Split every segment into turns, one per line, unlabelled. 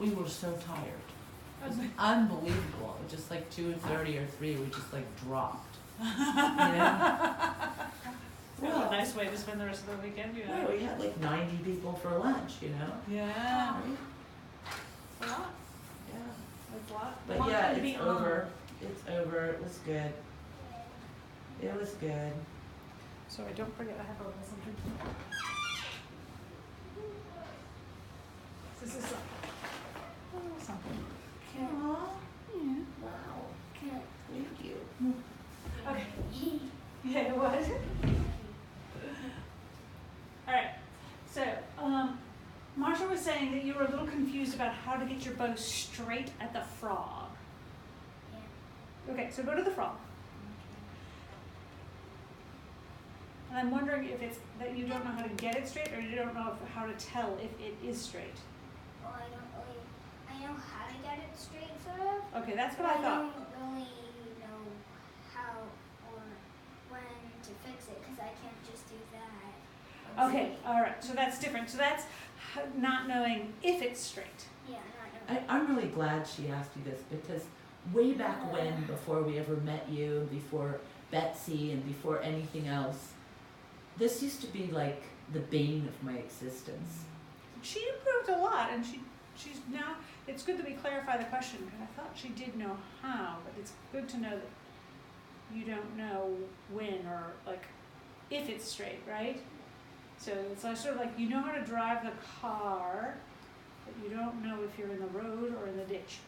we were so tired. It was unbelievable. It was just like 2:30 or 3, we just like dropped. You know?
Well, a nice way to spend the rest of the weekend, you know.
Well, we had like 90 people for lunch, you know?
Yeah.
Right?
A lot.
Yeah.
That's a lot.
But
Long
yeah,
time to be
it's
on.
over. It's over. It was good. It was good.
Sorry, don't forget I have a little something. This is something.
Aww.
Yeah.
Wow. Thank you.
Okay. Yeah, what? Alright, so, Marsha was saying that you were a little confused about how to get your bow straight at the frog.
Yeah.
Okay, so go to the frog. And I'm wondering if it's that you don't know how to get it straight, or you don't know how to tell if it is straight.
Well, I know how to get it straight, sort of.
Okay, that's what
But
I thought.
don't really know how or when to fix it, because I can't just do that.
Okay, alright, so that's different. So that's not knowing if it's straight.
Yeah, not knowing.
I'm really glad she asked you this because way back when, before we ever met you, and before Betsy, and before anything else, this used to be like the bane of my existence.
She improved a lot, and she's now, it's good that we clarify the question, because I thought she did know how, but it's good to know that you don't know when or like if it's straight, right? So it's like sort of like you know how to drive the car, but you don't know if you're in the road or in the ditch.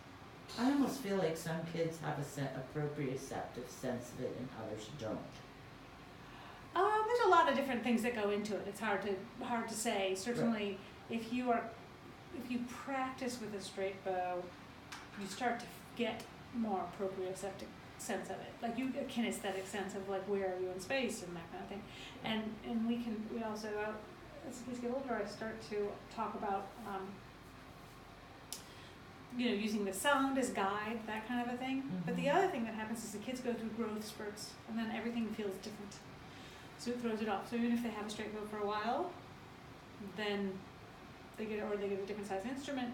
I almost feel like some kids have a proprioceptive sense of it and others don't.
There's a lot of different things that go into it. It's hard to say. Certainly, if you practice with a straight bow, you start to get more proprioceptive sense of it, like a kinesthetic sense of like where are you in space and that kind of thing. And we also as kids get older, I start to talk about using the sound as guide, that kind of a thing.
Mm-hmm.
But the other thing that happens is the kids go through growth spurts, and then everything feels different. So it throws it off. So even if they have a straight bow for a while, then they get a different size instrument,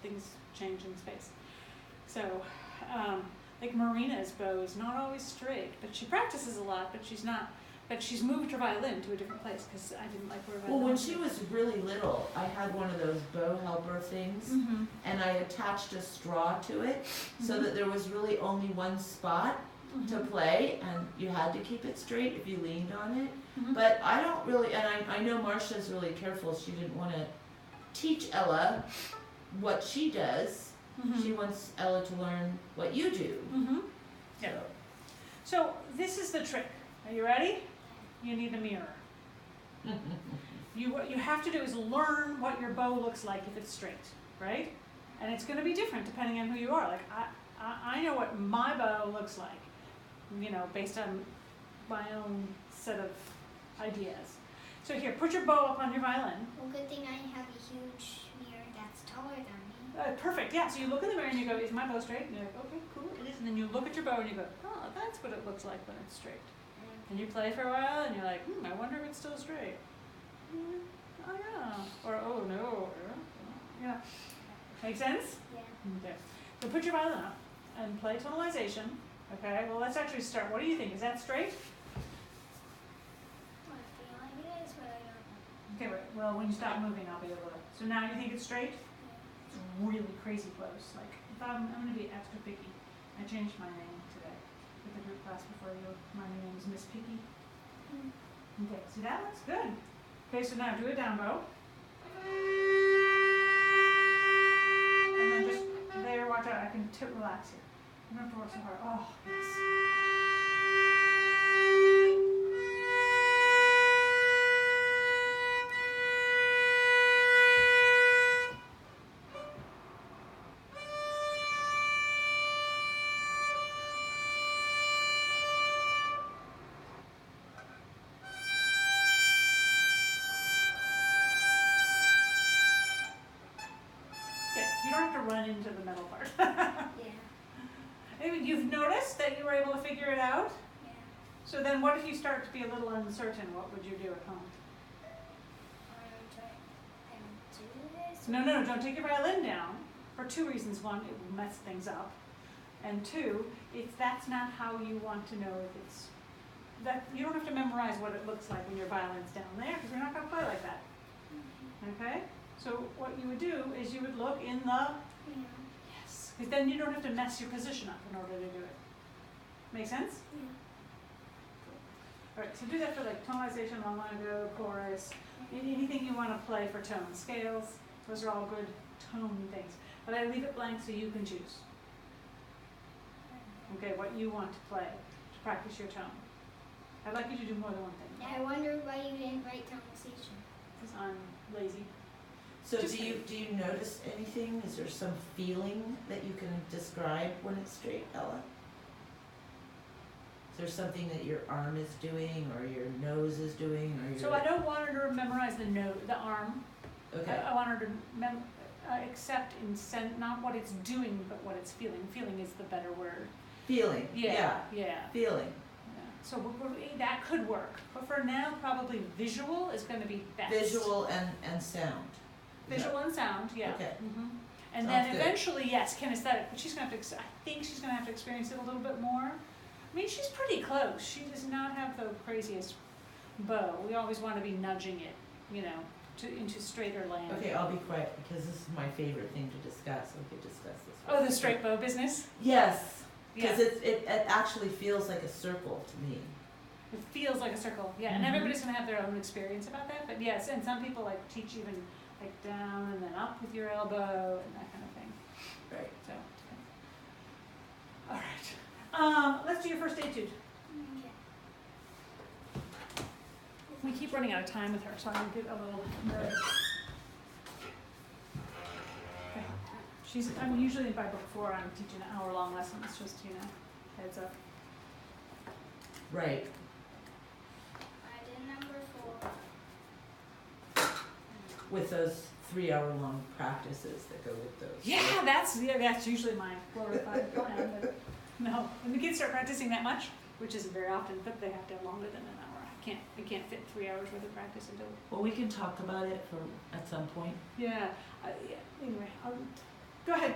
things change in space. So, like Marina's bow is not always straight, but she practices a lot, but she's moved her violin to a different place because I didn't like where her violin
Well, when
was.
she was really little, I had one of those bow helper things,
Mm-hmm.
and I attached a straw to it so
Mhm.
that there was really only one spot to play, and you had to keep it straight if you leaned on it.
Mhm.
But I don't really, and I know Marcia's really careful. She didn't want to teach Ella what she does.
Mhm.
She wants Ella to learn what you do.
Mm-hmm. Yeah. So this is the trick. Are you ready? You need a mirror. What you have to do is learn what your bow looks like if it's straight, right? And it's going to be different depending on who you are. Like I know what my bow looks like, based on my own set of ideas. So here, put your bow up on your violin.
Well, good thing I have a huge mirror that's taller than me.
Perfect, yeah. So you look in the mirror and you go, is my bow straight? And you're like, okay, cool, it is. And then you look at your bow and you go, oh, that's what it looks like when it's straight. And you play for a while and you're like, I wonder if it's still straight. Oh yeah. Or, oh no. Yeah. Make sense?
Yeah.
Okay. So put your violin up and play tonalization. Okay, well let's actually start. What do you think? Is that straight?
Well, I feel like it is, but I don't know.
Okay, wait. Well, when you stop moving, I'll be able to. So now you think it's straight? It's really crazy close. Like, if I'm going to be extra picky. I changed my name today with the group class before you. My name is Miss Picky. Okay, see that? That's good. Okay, so now do a down bow. And then just there, watch out. I can relax here. You don't have to work so hard. Oh, yes. Okay, you don't have to run into the metal part.
Yeah.
I mean, you've noticed that you were able to figure it out?
Yeah.
So then what if you start to be a little uncertain? What would you do at home?
Try and do this.
No, don't take your violin down. for two reasons. One, it will mess things up. And two, if that's not how you want to know if it's, that you don't have to memorize what it looks like when your violin's down there, because we're not going to play like that. Okay? So what you would do is you would look in the, yes, because then you don't have to mess your position up in order to do it. Make sense?
Yeah.
All right, so do that for like tonalization, long ago, chorus, anything you want to play for tone. Scales, those are all good tone things. But I leave it blank so you can choose. Okay, what you want to play to practice your tone. I'd like you to do more than one thing.
I wonder why you didn't write tonalization.
Because I'm lazy.
So
Just
do you notice anything? Is there some feeling that you can describe when it's straight, Ella? Is there something that your arm is doing or your nose is doing or your...
So I don't want her to memorize the note, the arm.
Okay.
I want her to accept and not what it's doing, but what it's feeling. Feeling is the better word.
Feeling.
Yeah.
Feeling.
Yeah. So that could work, but for now, probably visual is going to be best.
Visual and sound.
Visual and sound, yeah.
Okay.
Mm-hmm. And
Sounds
then
good.
eventually, yes, kinesthetic. But she's going to have to. I think she's going to have to experience it a little bit more. I mean, she's pretty close. She does not have the craziest bow. We always want to be nudging it, into straighter land.
Okay, I'll be quiet because this is my favorite thing to discuss. We could discuss this.
Oh, the straight bow business.
Yes,
Yeah.
because it actually feels like a circle to me.
It feels like a circle, yeah, and
Mhm.
everybody's gonna have their own experience about that, but yes, and some people like teach even like down and then up with your elbow and that kind of thing,
Right.
so. All right, let's do your first etude.
Okay.
We keep running out of time with her, so I'm gonna get a little nervous. Okay. I'm usually by book 4, I'm teaching an hour-long lesson, it's just, heads up.
Right.
I did number 4.
With those 3-hour-long practices that go with those.
Yeah, that's usually my glorified plan. But no, when the kids start practicing that much, which isn't very often, but they have to have longer than an hour. I can't fit 3 hours worth of practice into.
Well, we can talk about it at some point.
Yeah. Anyway, go ahead.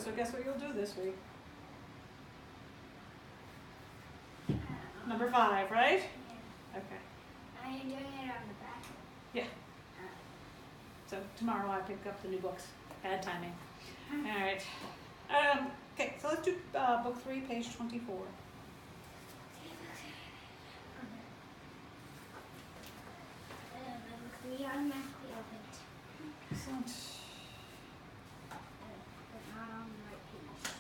So guess what you'll do this week? Number 5, right?
Yeah.
Okay.
Are you doing it on the back?
So tomorrow I pick up the new books. Bad timing. All right. Okay, so let's do book 3, page 24.
We automatically opened,
Excellent.
but not on the right page.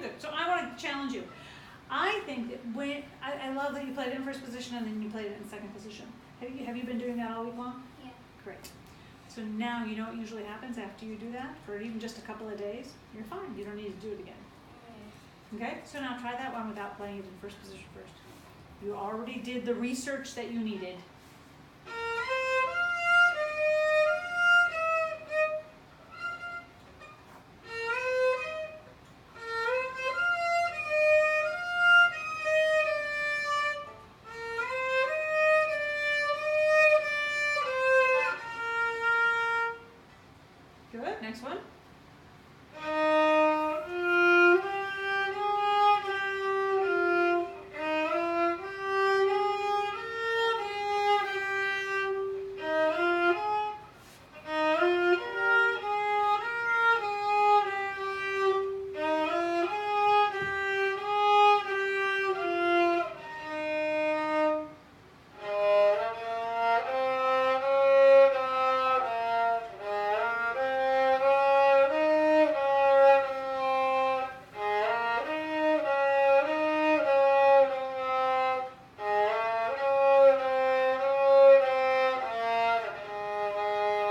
Good. So I want to challenge you. I think that I love that you played it in first position and then you played it in second position. Have you been doing that all week long?
Yeah.
Great. So now you know what usually happens after you do that for even just a couple of days. You're fine. You don't need to do it again. Okay, so now try that one without playing it in first position first. You already did the research that you needed. Good, next one.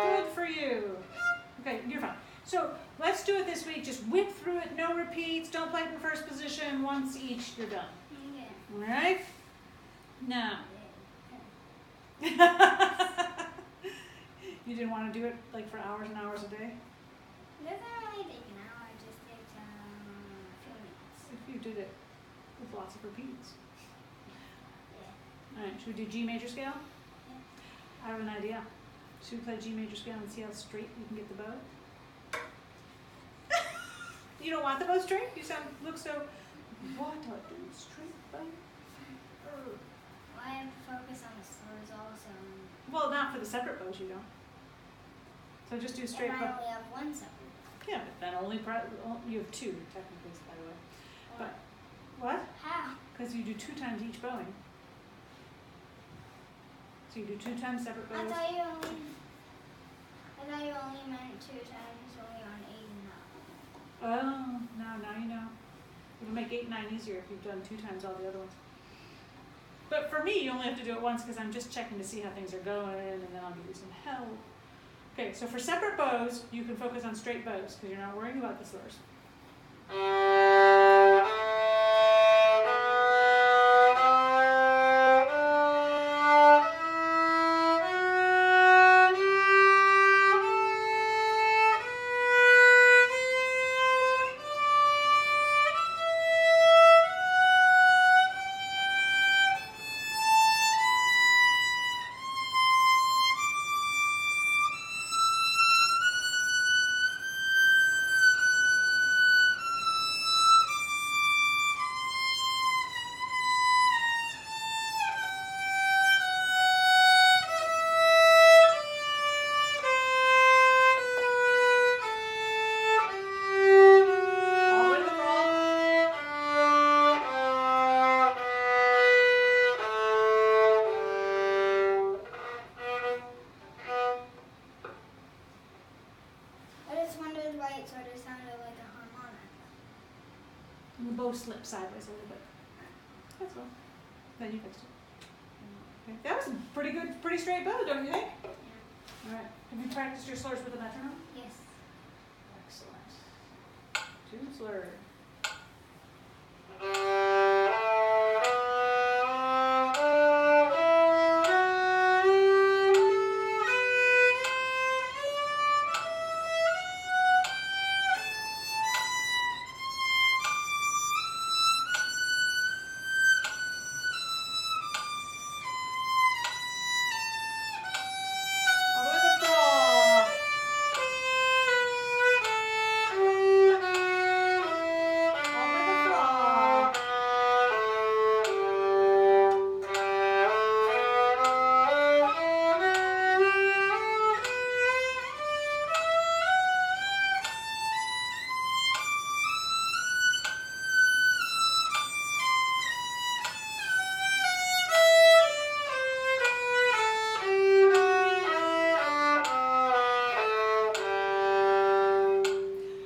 Good for you. Okay, you're fine. So let's do it this week. Just whip through it, no repeats. Don't play it in first position. Once each, you're done.
Okay.
All right? Now. You didn't want to do it like for hours and hours a day?
It doesn't really take an hour, it just takes a few minutes.
If you did it with lots of repeats.
Yeah.
All right, should we do G major scale?
Yeah.
I have an idea. Should we play G major scale and see how straight you can get the bow? You don't want the bow straight? You look so, what are you straight bow?
Well, I have to focus on the slurs also.
Well, not for the separate bows you don't. So just do straight
And I
bow.
only have one separate.
Yeah, but then you have two technically, by the way. But, what?
How?
Because you do 2 times each bowing. So you do 2 times separate
I
bows.
thought you only meant 2 times only on 8 and 9.
Oh, now you know. It'll make 8 and 9 easier if you've done 2 times all the other ones. But for me, you only have to do it once because I'm just checking to see how things are going, and then I'll give you some help. Okay, so for separate bows, you can focus on straight bows because you're not worrying about the slurs. All the way to the frog.
I just wondered why it sort of sounded like a harmonic.
And the bow slipped sideways a little bit. That's all. Then you fixed it. Okay. That was a pretty straight bow, don't you think?
Yeah.
All right. Have you practiced your slurs with a metronome?
Yes.
Excellent. 2 slurs. All the way to the frog. All the way to the frog.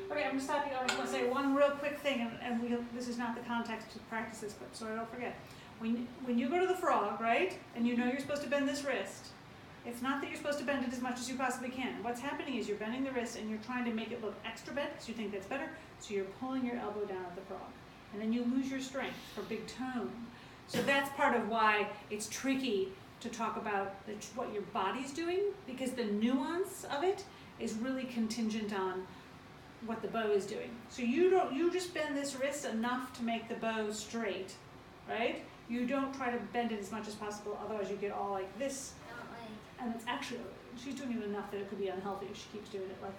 Okay, I'm gonna stop you. I was gonna say one real quick thing, and this is not the context to practice this, but so I don't forget. When you go to the frog, right, and you know you're supposed to bend this wrist, It's not that you're supposed to bend it as much as you possibly can. What's happening is you're bending the wrist and you're trying to make it look extra bent because you think that's better. So you're pulling your elbow down at the frog. And then you lose your strength for big tone. So that's part of why it's tricky to talk about what your body's doing, because the nuance of it is really contingent on what the bow is doing. So you just bend this wrist enough to make the bow straight, right? You don't try to bend it as much as possible, otherwise you get all like this. And it's actually, she's doing it enough that it could be unhealthy if she keeps doing it like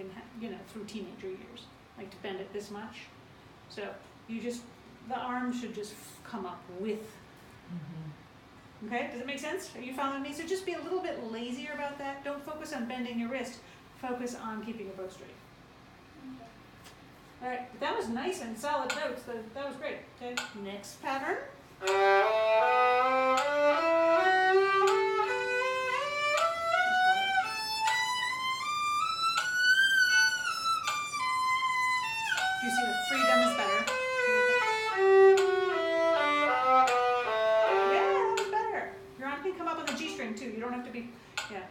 through teenager years, like to bend it this much. So the arm should just come up with. Okay, does it make sense? Are you following me? So just be a little bit lazier about that. Don't focus on bending your wrist. Focus on keeping your bow straight. All right, that was nice and solid notes. That was great. Okay, next pattern. Do you see the freedom is better? Yeah, that was better. Your arm can come up on the G string too. You don't have to be, yeah.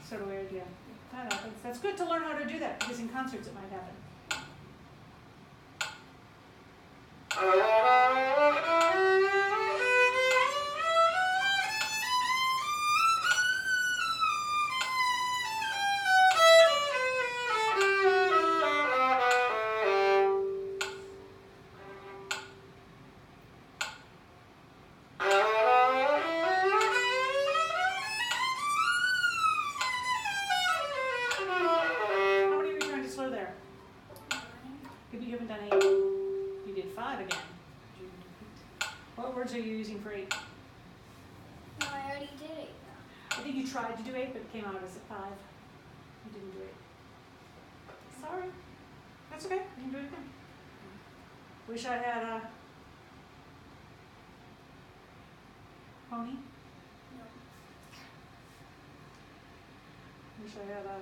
Sort of weird, yeah. That happens. That's good to learn how to do that because in concerts it might happen. What words are you using for 8?
No, I already did it.
I think you tried to do 8, but it came out as a 5. You didn't do 8. Sorry. That's okay. You can do it again. Wish I had a pony.
No.
Wish I had a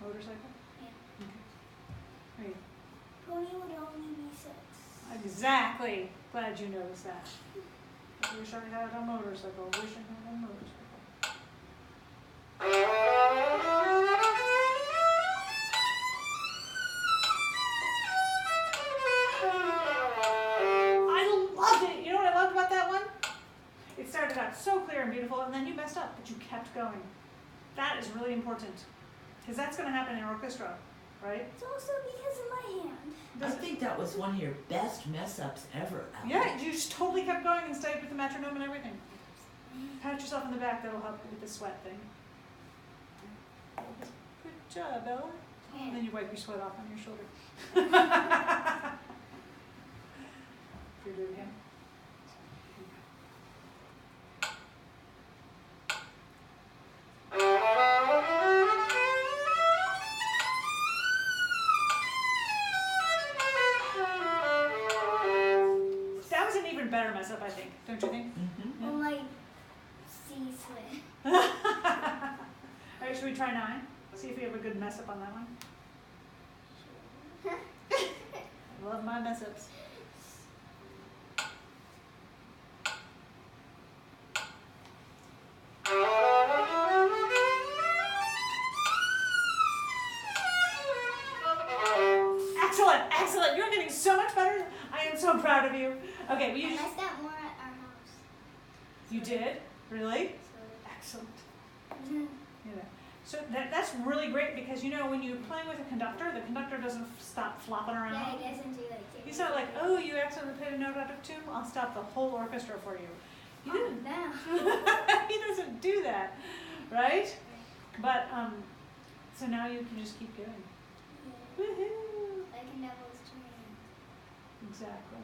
motorcycle.
Yeah.
Okay. There you go.
Pony would only be 6.
Exactly. Glad you noticed that. I wish I had a motorcycle. Wish I had a motorcycle. I loved it. You know what I loved about that one? It started out so clear and beautiful, and then you messed up, but you kept going. That is really important, because that's going to happen in orchestra, right?
It's also because of my hand.
I think that was one of your best mess ups ever. Ellen.
Yeah, you just totally kept going and stayed with the metronome and everything. Pat yourself in the back, that'll help with the sweat thing. Good job, Ella.
Yeah.
And then you wipe your sweat off on your shoulder. Do it again. That was an even better mess up, I think. Don't you think?
Mm-hmm.
Oh my C-slit.
Alright, should we try 9? See if we have a good mess up on that one. I love my mess ups. Excellent, excellent. You're getting so much better. I am so proud of you. Okay,
I
we just,
messed up more at our house.
you did? Really? Excellent. Yeah. So that's really great because, you know, when you're playing with a conductor, the conductor doesn't stop flopping around.
Yeah, he doesn't do like
He's not like, oh, you accidentally played a note out of tune, I'll stop the whole orchestra for you. He didn't.
No.
He doesn't do that, right? But, so now you can just keep going.
Yeah.
Woohoo!
Like a devil's dream.
Exactly.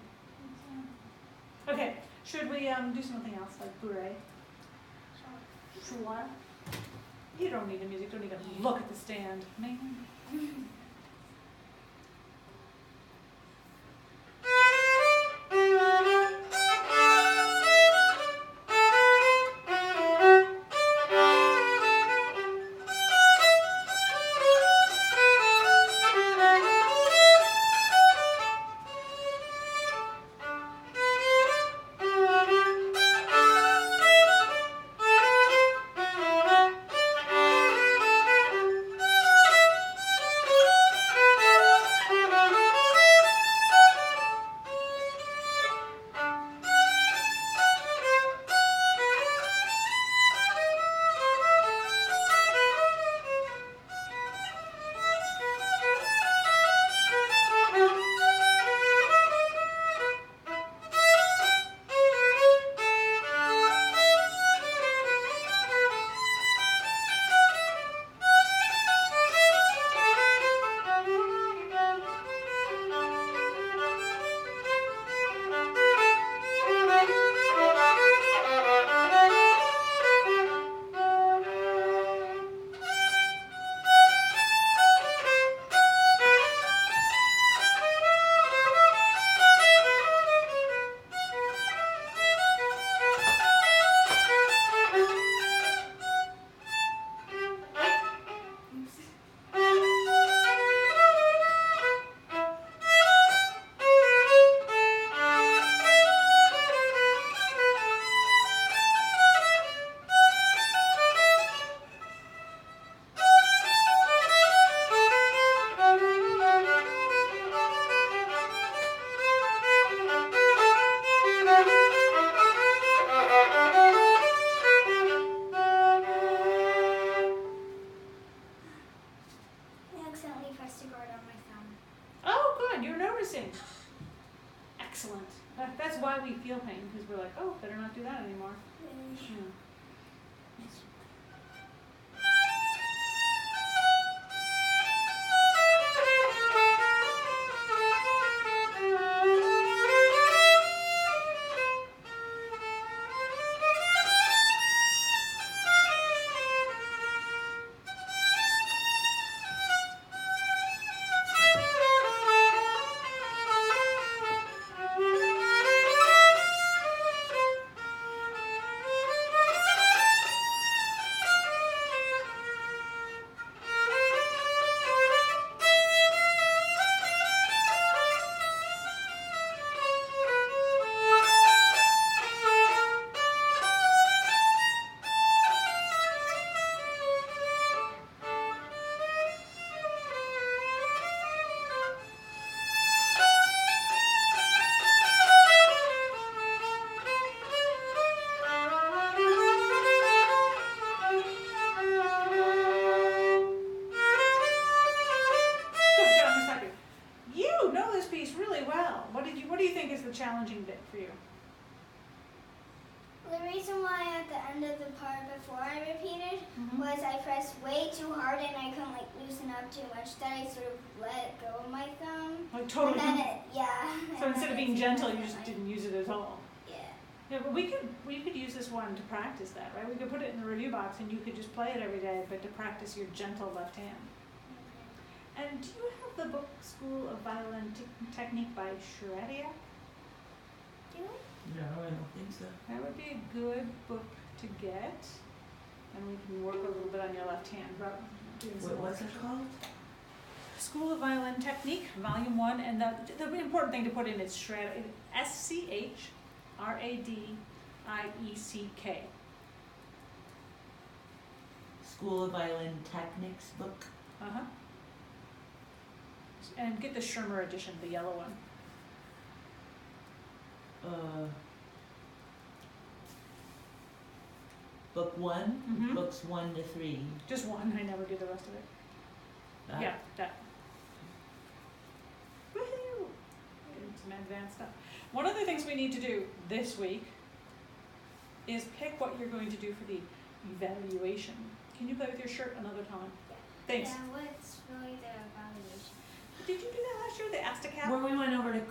Okay, should we do something else like bourrée? Sure. You don't need the music, don't even look at the stand. Man.
I accidentally pressed a guard on my thumb.
Oh, good, you're noticing. Excellent. That's why we feel pain, because we're like, oh, better not do that anymore. Yeah. Challenging bit for you?
The reason why at the end of the part before I repeated
Mm-hmm.
was I pressed way too hard and I couldn't loosen up too much. Then I sort of let go of my thumb.
Like totally.
And then it, yeah.
So
and
instead
then
of being
it
gentle, you
seemed
just
like-
didn't use it at all.
Yeah.
Yeah, but we could use this one to practice that, right? We could put it in the review box and you could just play it every day, but to practice your gentle left hand. And do you have the book School of Violin Technique by Sharadiak?
Do we?
No, I don't think so.
That would be a good book to get. And we can work a little bit on your left hand.
What's it called?
School of Violin Technique, Volume 1. And the important thing to put in is SCHRADIECK.
School of Violin Techniques book.
Uh-huh. And get the Schirmer edition, the yellow one.
Book 1,
Mhm.
books 1 to 3.
Just one, I never do the rest of it.
That?
Yeah, that. Woohoo! Some advanced stuff. One of the things we need to do this week is pick what you're going to do for the evaluation. Can you play with your shirt another time? Thanks.
Yeah, what's really the evaluation?
Did you do that last year? The Astacap?
Where we went over to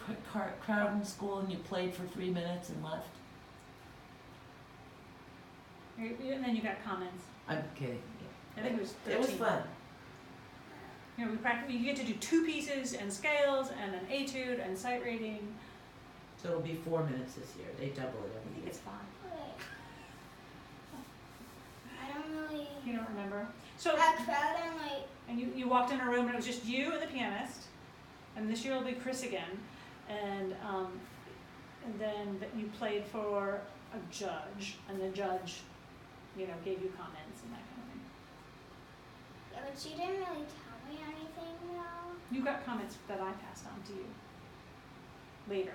Crowden School and you played for 3 minutes and left?
And then you got comments.
I'm kidding.
I think it was 13.
It was fun.
You know, we practice. You get to do 2 pieces and scales and an etude and sight reading.
So it'll be 4 minutes this year. They double it
I
every
think
year.
it's fun.
Wait. I don't really.
You don't remember? So,
At Crowden, like,
and you walked in a room and it was just you and the pianist. And this year will be Chris again. And then you played for a judge, and the judge, you know, gave you comments and that kind of thing.
yeah, but she didn't really tell me anything though.
You got comments that I passed on to you later.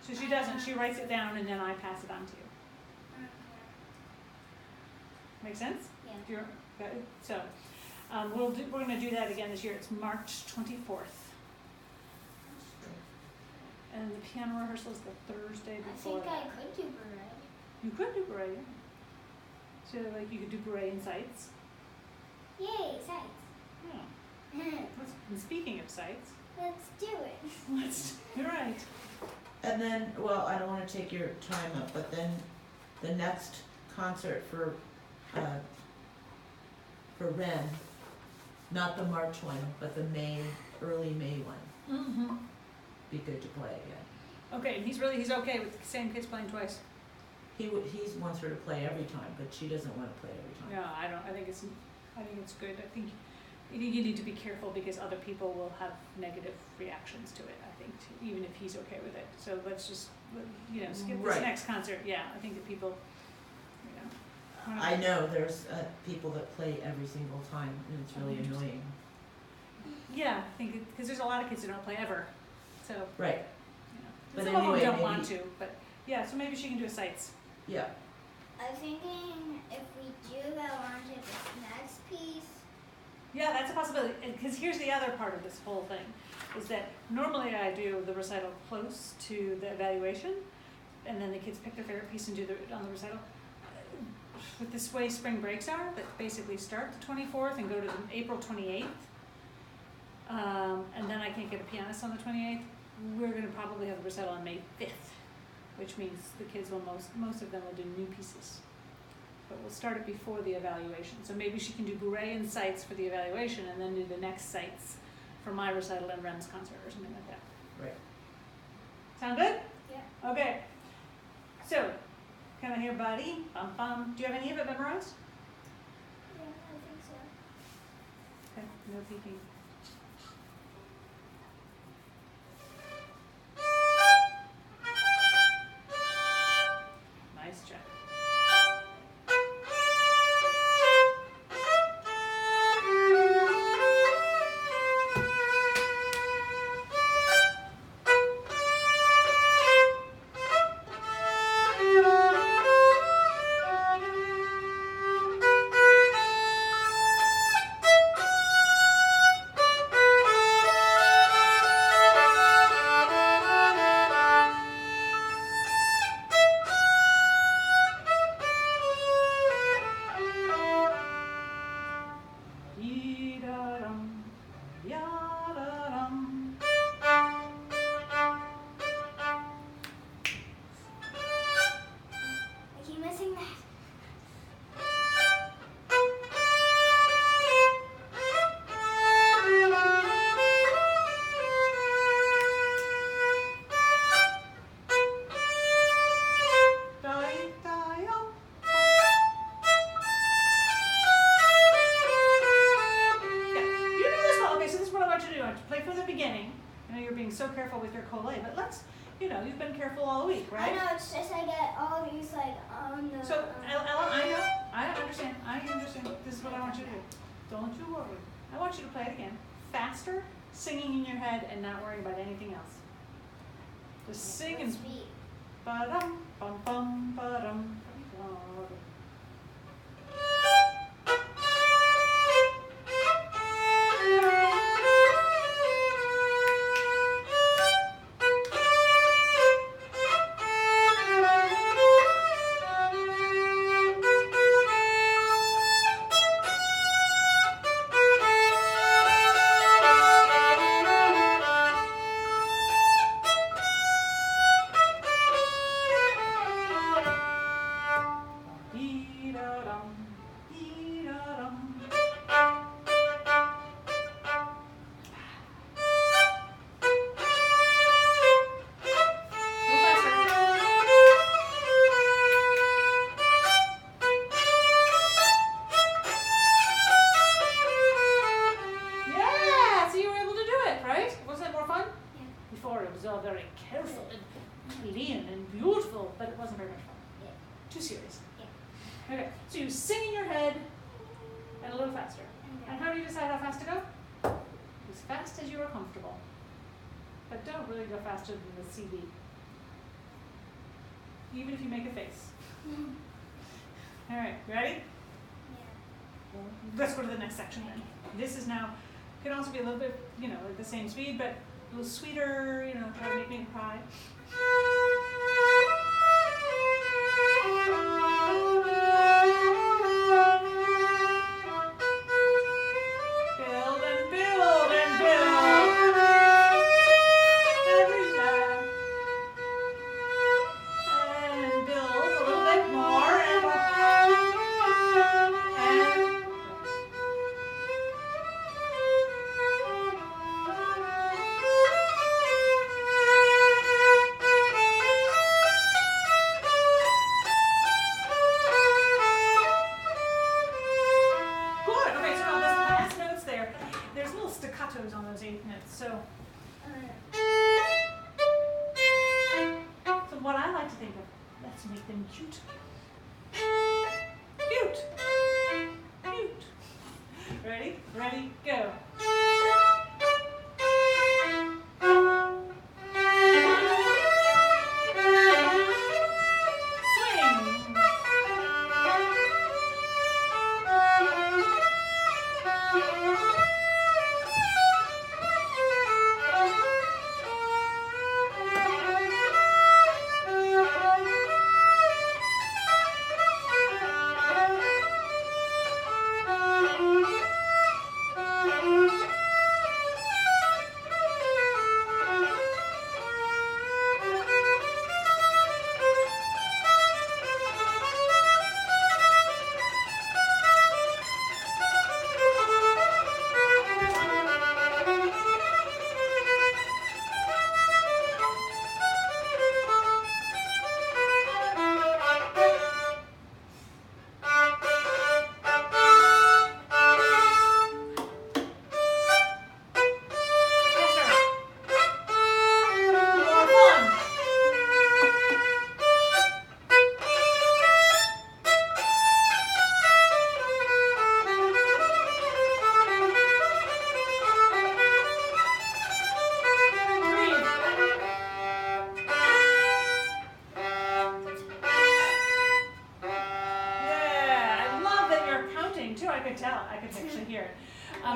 So she doesn't, she writes it down and then I pass it on to you.
Okay.
Make sense?
Yeah.
You're good. So we're going to do that again this year. It's March 24th. And the piano rehearsal is the Thursday
I
before
think I
that.
could do beret.
You could do beret. Yeah. So like you could do beret in sights.
Yay, sights.
Yeah. And speaking of sights,
Let's do it.
you're right.
And then, well, I don't want to take your time up, but then the next concert for Ren, not the March one, but the early May one,
Mm-hmm.
be good to play again.
Okay, and he's okay with the same kids playing twice.
He wants her to play every time, but she doesn't want to play every time.
No, I don't. I think it's good. I think you need to be careful because other people will have negative reactions to it. I think even if he's okay with it. So let's just skip this
Right.
next concert. Yeah, I think that people,
I know there's people that play every single time, and it's really annoying.
Yeah, I think because there's a lot of kids who don't play ever. So
Right. But
some of them
anyway,
don't
maybe-
want to. But yeah, so maybe she can do a sights.
Yeah.
I'm thinking if we do that on to this next piece.
Yeah, that's a possibility. Because here's the other part of this whole thing, is that normally I do the recital close to the evaluation, and then the kids pick their favorite piece and do it on the recital. With this way spring breaks are, that basically start the 24th and go to the April 28th, and then I can't get a pianist on the 28th, we're going to probably have the recital on May 5th, which means the kids will most of them will do new pieces. But we'll start it before the evaluation. So maybe she can do beret and sights for the evaluation and then do the next sights for my recital and Ren's concert or something like that.
Right.
Sound good?
Yeah.
Okay. So, can I hear buddy? Bum bum. Do you have any of it memorized?
Yeah, I think so.
Okay, no peeking. Nice job. Dee-da-dum, ya-da-dum.
I keep missing that.
Di-di-yum. Yeah, you know this well. Okay, so this is what I want you to do. I want you to play from the beginning. I know you're being so careful with your collé, but let's, you've been careful all week, right?
I know, it's just I get all these like on the.
So, Ella, I understand. This is what I want you to do. Don't you worry. I want you to play it again. Faster, singing in your head, and not worrying about anything else. Just sing and
Speed.
ba-dum, bum, bum, ba-dum. comfortable. But don't really go faster than the CD. Even if you make a face. All right, ready?
Yeah.
Let's go to the next section then. This is now, can also be a little bit, like the same speed, but a little sweeter, try to make me cry. Build and build and build. Every time. And build a little bit more and good. Okay, so on those last notes there's little staccatos on those 8th notes. So what I like to think of, let's make them cute. Cute. Cute. Ready? Ready, go. Swing.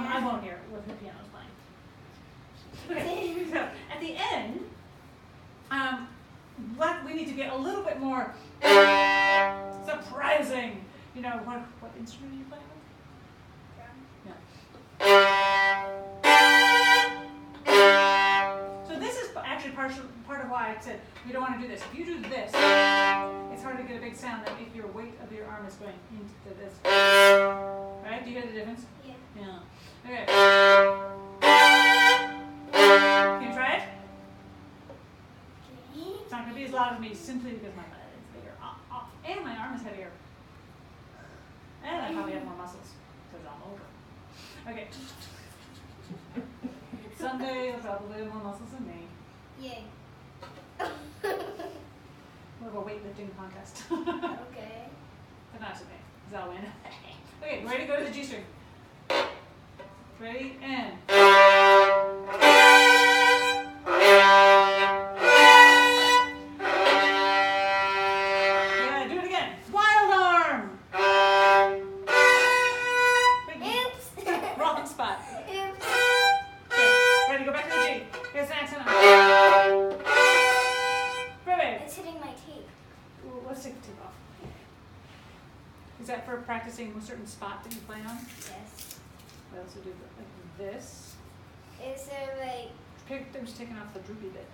I won't hear it with the piano's playing. Okay, so at the end, we need to get a little bit more surprising. You know, what instrument are you playing with? Yeah. So this is actually part of why I said we don't want to do this. If you do this, it's hard to get a big sound that if your weight of your arm is going into this. Right? Do you get the difference?
Yeah.
Yeah. Okay. Can you try it? It's not going to be as loud as me simply because my butt is bigger. And my arm is heavier. And I probably have more muscles because I'm older. Okay. Someday you'll probably have more muscles than me.
Yay.
We'll have a weightlifting contest.
Okay.
But not today, because I'll win. Okay, ready? Go to the G string. Ready? And. Yeah, do it again. Wild arm.
Oops.
Wrong spot.
Oops.
Okay, ready? Go back to the G. Here's an accent on. Ready?
It's hitting my tape.
Ooh, let's take the tape off. Is that for practicing a certain spot that you play on?
Yes.
I also do like this.
Is there like?
I'm just taking off the droopy bit.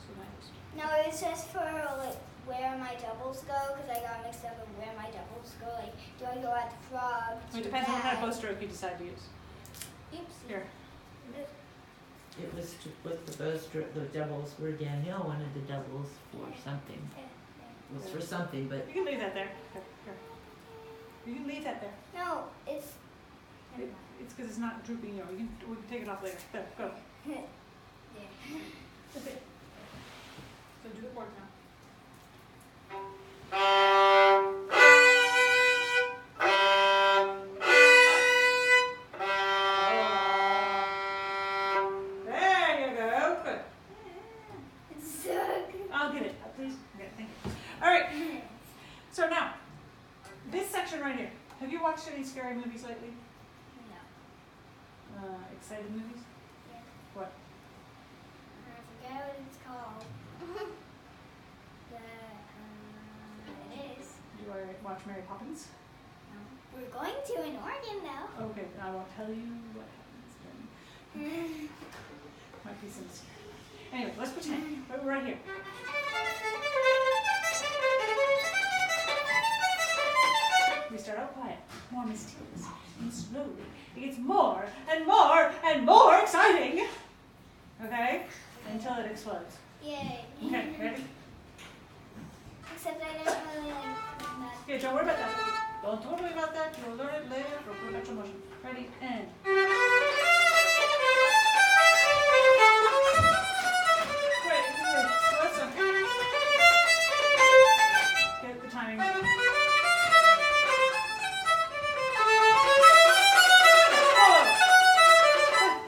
So nice.
No, it's just for like where my doubles go because I got mixed up in where my doubles go. Like, do I go at the frog?
It depends on what kind of bow stroke you decide to use.
Oops.
Here.
It was to put the bow stroke, the doubles where Danielle wanted the doubles for something. It was for something, but
You can leave that there. Here, here. You can leave that there.
No, it's.
It's because it's not drooping. We can take it off later. There, go.
Yeah.
Okay. So do the chords now. There you scary movies lately?
No.
Excited movies?
Yeah.
What?
I forget what it's called. It is.
Do I watch Mary Poppins?
No. We're going to in Oregon though.
Okay, then I won't tell you what happens then. Might be some scary. Anyway, let's pretend. We're right here. We start out quiet, more mysterious, and slowly it gets more and more and more exciting. Okay? Until it explodes.
Yay.
Okay, ready?
Except I don't really like that.
Okay, don't worry about that. Don't worry about that. You'll learn it later for production motion. Ready? And. Great. So listen. Get the timing.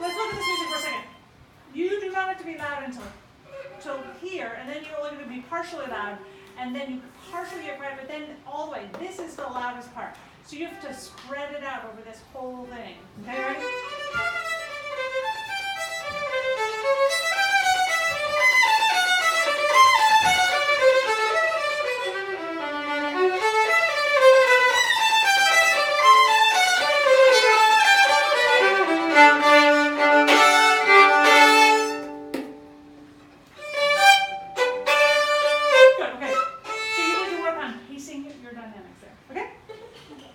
Let's look at this music for a second. You do not have to be loud until here, and then you're only going to be partially loud, and then you partially get quiet, but then all the way. This is the loudest part. So you have to spread it out over this whole thing. Okay, ready? Good, okay. So you need to work on pacing your dynamics there, okay?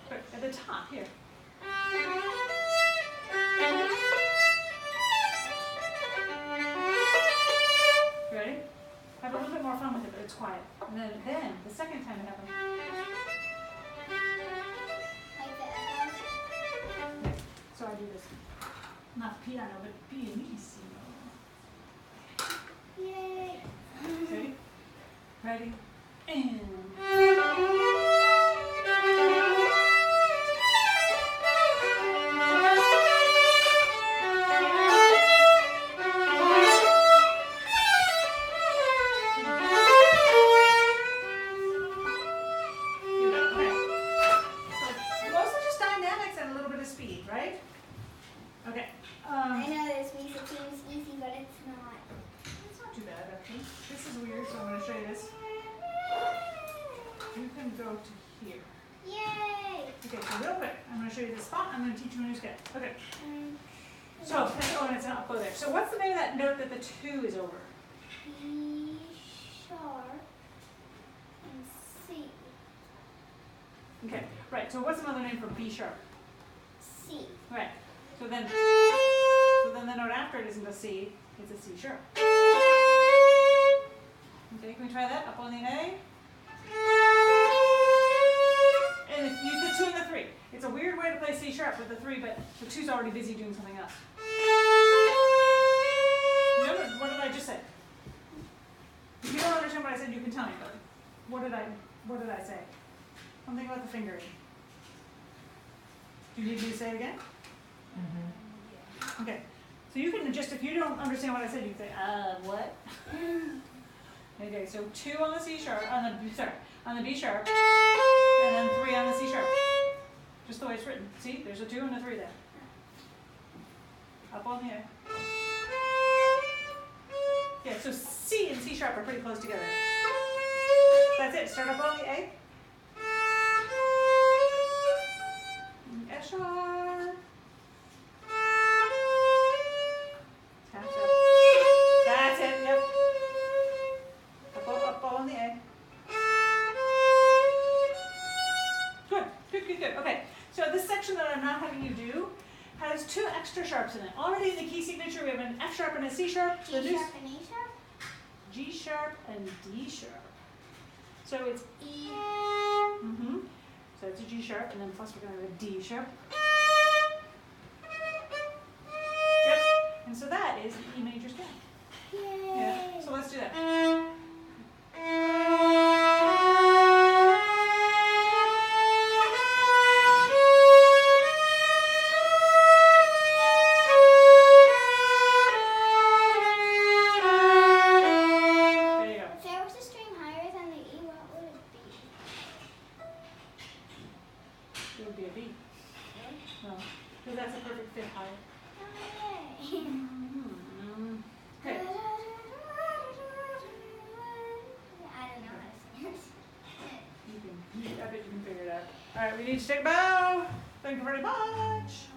Good, at the top here. Ready? Have a little bit more fun with it, but it's quiet. And then the second time it happens.
Like the echo.
So I do this. Not piano, but pianissimo.
Yay.
Ready? Ready? And. You got it. Okay. So mostly just dynamics and a little bit of speed, right? Okay.
I know this music seems easy, but it's not.
It's not too bad actually. This is weird, so I'm going to show you this. You can go to here.
Yay.
Okay, so real quick, I'm going to show you this spot. I'm going to teach you a new scale. Okay.
Um,
So, and it's not go there. So what's the name of that note that the 2 is over?
B sharp and C.
Okay, right. So what's another name for B sharp?
C.
Right. So then the note after it isn't a C, it's a C sharp. Okay, can we try that? Up on the A. And use the 2 and the 3. It's a weird way to play C sharp with the 3, but the 2's already busy doing something else. No, what did I just say? If you don't understand what I said, you can tell me, but what did I say? Something about the fingering. Do you need me to say it again?
Mm-hmm.
Okay. So you can just, if you don't understand what I said, you can say, what? Okay, so 2 on the C sharp, on the B sharp, and then 3 on the C sharp. Just the way it's written. See, there's a 2 and a 3 there. Up on the A. Yeah, so C and C sharp are pretty close together. That's it. Start up on the A. F sharp. Tap, tap. That's it. Yep. Up on the A. Good. Okay. So this section that I'm not having you do has 2 extra sharps in it. Already in the key signature, we have an F sharp and a C sharp.
G sharp and A sharp?
G sharp and D sharp. So it's E. So it's a G sharp, and then plus we're going to have a D sharp. Yep. And so that is the E major scale.
Yay.
Yeah. So let's do that. There you go.
If there was a string higher than the E, what would it be?
It would be a B. So, because that's a perfect fit height.
Yay.
Okay.
I don't know how to sing this.
I bet you can figure it out. All right, we need to take a bow. Thank you very much.